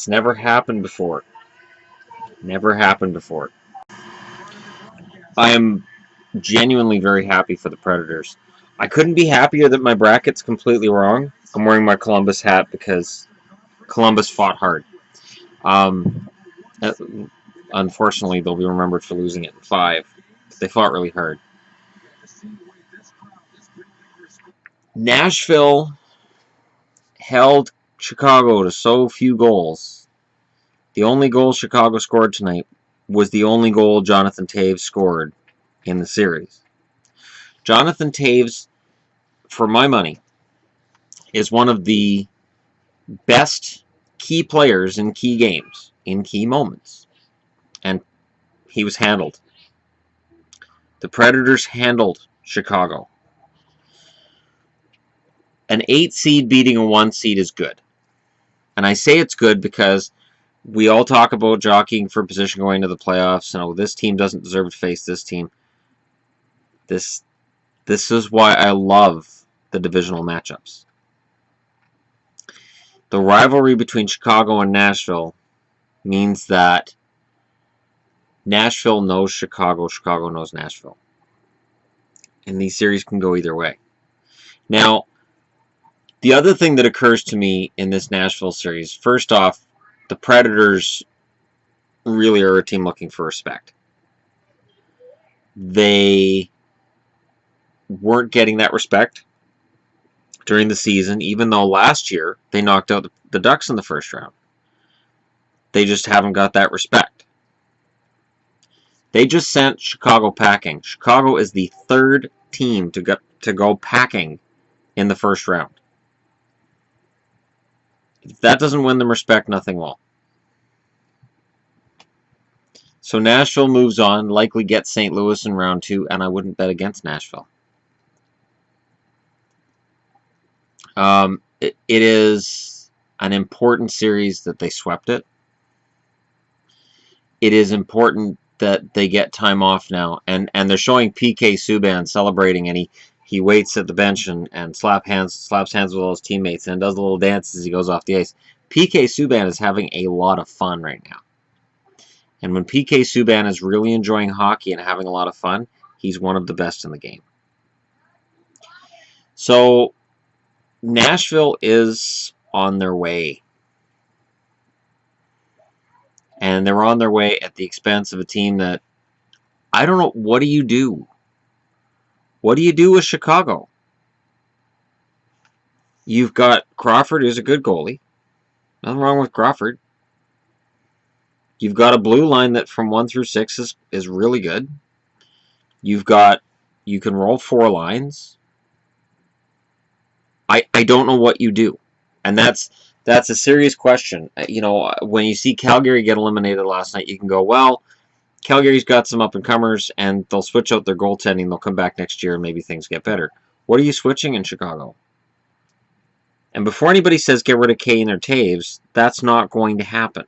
It's never happened before. Never happened before. I am genuinely very happy for the Predators. I couldn't be happier that my bracket's completely wrong. I'm wearing my Columbus hat because Columbus fought hard. Um, Unfortunately, they'll be remembered for losing it in 5. But they fought really hard. Nashville held Chicago to so few goals. The only goal Chicago scored tonight was the only goal Jonathan Toews scored in the series. Jonathan Toews, for my money, is one of the best key players in key games, in key moments. And he was handled. The Predators handled Chicago. An 8 seed beating a 1 seed is good. And I say it's good because we all talk about jockeying for position going to the playoffs, and this team doesn't deserve to face this team. This is why I love the divisional matchups. The rivalry between Chicago and Nashville means that Nashville knows Chicago, Chicago knows Nashville. And these series can go either way. Now, the other thing that occurs to me in this Nashville series, first off, the Predators really are a team looking for respect. They weren't getting that respect during the season, even though last year they knocked out the Ducks in the first round. They just haven't got that respect. They just sent Chicago packing. Chicago is the 3rd team to go packing in the first round. If that doesn't win them respect, nothing will. So Nashville moves on, likely gets St. Louis in round 2, and I wouldn't bet against Nashville. It is an important series that they swept it. It is important that they get time off now, and they're showing PK Subban celebrating, and he waits at the bench and slaps hands with all his teammates and does a little dance as he goes off the ice. PK Subban is having a lot of fun right now. And when PK Subban is really enjoying hockey and having a lot of fun, he's one of the best in the game. So Nashville is on their way. And they're on their way at the expense of a team that, I don't know, what do you do? What do you do with Chicago? You've got Crawford, who's a good goalie. Nothing wrong with Crawford. You've got a blue line that from 1 through 6 is really good. You can roll 4 lines. I don't know what you do. And that's a serious question. When you see Calgary get eliminated last night, you can go, well, Calgary's got some up-and-comers, and they'll switch out their goaltending. They'll come back next year, and maybe things get better. What are you switching in Chicago? And before anybody says get rid of Kane or Toews, that's not going to happen.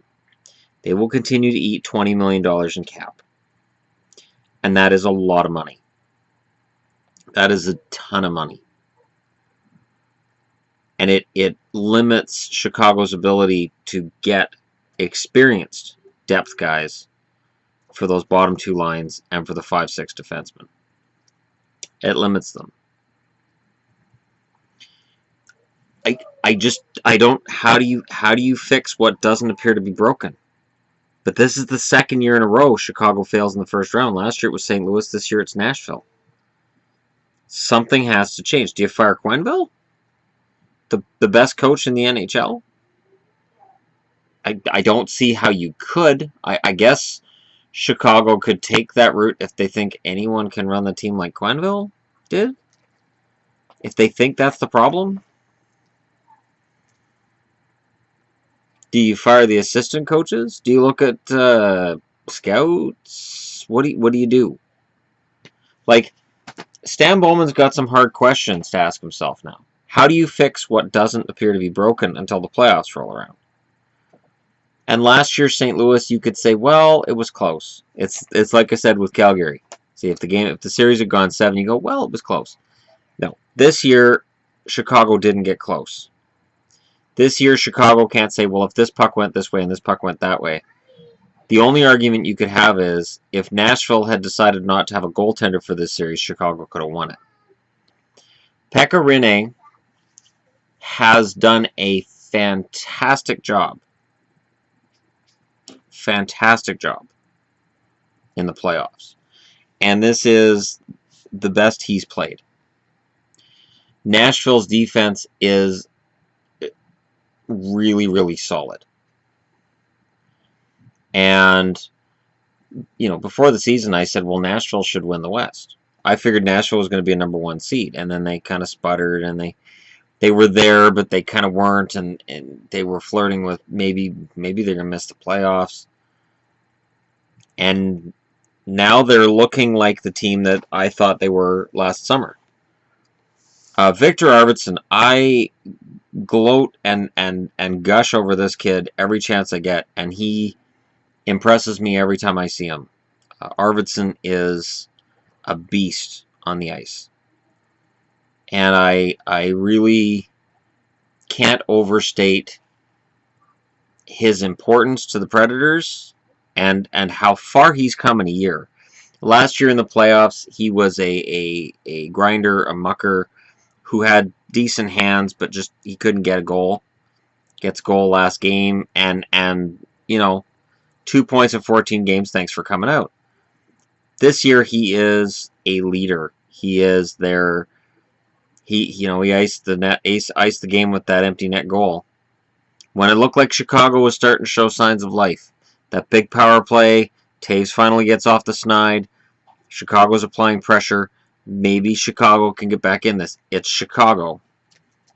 They will continue to eat $20 million in cap. And that is a lot of money. That is a ton of money. And it limits Chicago's ability to get experienced depth guys for those bottom 2 lines and for the 5-6 defensemen. It limits them. I don't. How do you fix what doesn't appear to be broken? But this is the 2nd year in a row Chicago fails in the first round. Last year it was St. Louis. This year it's Nashville. Something has to change. Do you fire Quenneville? The best coach in the NHL? I don't see how you could. I guess Chicago could take that route if they think anyone can run the team like Quenneville did. If they think that's the problem. Do you fire the assistant coaches? Do you look at scouts? What do you do? Like, Stan Bowman's got some hard questions to ask himself now. How do you fix what doesn't appear to be broken until the playoffs roll around? And last year, St. Louis, you could say, well, it was close. It's like I said with Calgary. See, if the series had gone 7, you go, well, it was close. No, this year, Chicago didn't get close. This year, Chicago can't say, well, if this puck went this way and this puck went that way. The only argument you could have is if Nashville had decided not to have a goaltender for this series, Chicago could have won it. Pekka Rinne has done a fantastic job in the playoffs. And this is the best he's played. Nashville's defense is really, really solid. And, you know, before the season, I said, well, Nashville should win the West. I figured Nashville was going to be a number 1 seed, and then they kind of sputtered, and they were there, but they kind of weren't, and they were flirting with maybe they're going to miss the playoffs. And now they're looking like the team that I thought they were last summer. Victor Arvidsson, I gloat and gush over this kid every chance I get, and he impresses me every time I see him. Arvidsson is a beast on the ice. And I really can't overstate his importance to the Predators and how far he's come in a year. Last year in the playoffs, he was a grinder, a mucker who had decent hands, but just he couldn't get a goal. Gets goal last game, and you know, 2 points in 14 games. Thanks for coming out. This year he is a leader. He is their he iced the net, iced the game with that empty net goal. When it looked like Chicago was starting to show signs of life, that big power play, Taves finally gets off the snide. Chicago's applying pressure. Maybe Chicago can get back in this. It's Chicago.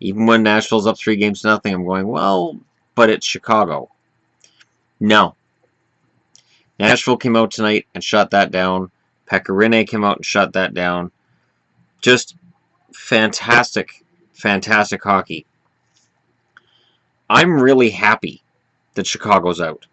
Even when Nashville's up 3-0, I'm going, well, but it's Chicago. No. Nashville came out tonight and shut that down. Pekka Rinne came out and shut that down. Just fantastic, fantastic hockey. I'm really happy that Chicago's out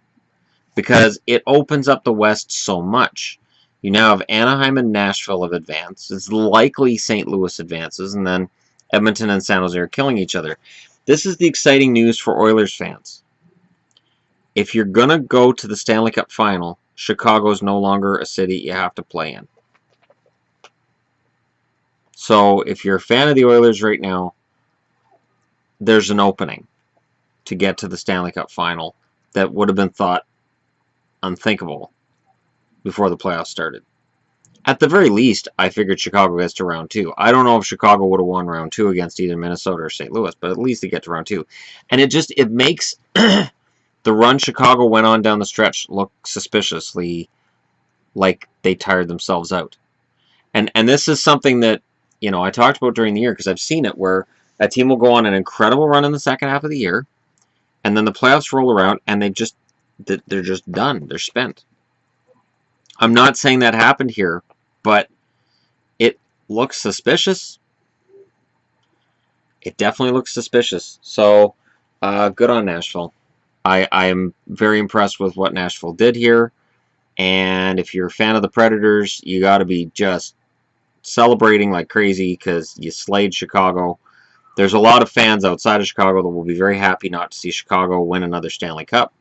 because it opens up the West so much. You now have Anaheim and Nashville have advanced. It's likely St. Louis advances, and then Edmonton and San Jose are killing each other. This is the exciting news for Oilers fans. If you're going to go to the Stanley Cup final, Chicago's no longer a city you have to play in. So if you're a fan of the Oilers right now, there's an opening to get to the Stanley Cup final that would have been thought unthinkable before the playoffs started. At the very least, I figured Chicago gets to round 2. I don't know if Chicago would have won round 2 against either Minnesota or St. Louis, but at least they get to round 2. And it makes the run Chicago went on down the stretch look suspiciously like they tired themselves out. And this is something that, you know, I talked about during the year because I've seen it where a team will go on an incredible run in the second half of the year, and then the playoffs roll around and they're just done. They're spent. I'm not saying that happened here, but it looks suspicious. It definitely looks suspicious. So, good on Nashville. I am very impressed with what Nashville did here. And if you're a fan of the Predators, you got to be just celebrating like crazy because you slayed Chicago. There's a lot of fans outside of Chicago that will be very happy not to see Chicago win another Stanley Cup.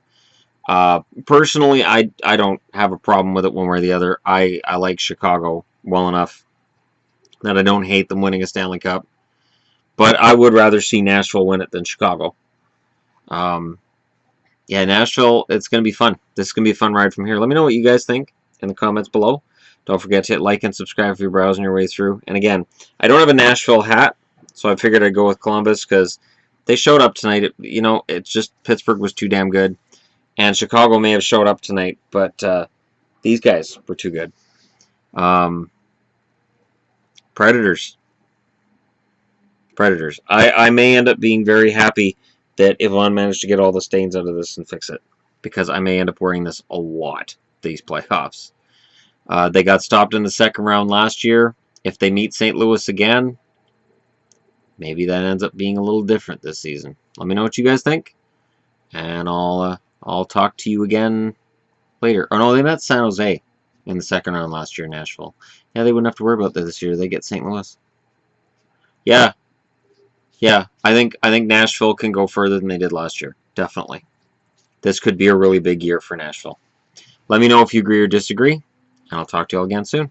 Personally, I don't have a problem with it one way or the other. I like Chicago well enough that I don't hate them winning a Stanley Cup. But I would rather see Nashville win it than Chicago. Yeah, Nashville, it's going to be fun. This is going to be a fun ride from here. Let me know what you guys think in the comments below. Don't forget to hit like and subscribe if you're browsing your way through. And again, I don't have a Nashville hat, so I figured I'd go with Columbus because they showed up tonight. It's just Pittsburgh was too damn good. And Chicago may have showed up tonight, but these guys were too good. Predators. I may end up being very happy that Yvonne managed to get all the stains out of this and fix it, because I may end up wearing this a lot these playoffs. They got stopped in the second round last year. If they meet St. Louis again, maybe that ends up being a little different this season. Let me know what you guys think, and I'll talk to you again later. Oh no, they met San Jose in the second round last year in Nashville. Yeah, they wouldn't have to worry about that this year. They get St. Louis. Yeah. Yeah, I think Nashville can go further than they did last year. Definitely. This could be a really big year for Nashville. Let me know if you agree or disagree, and I'll talk to you all again soon.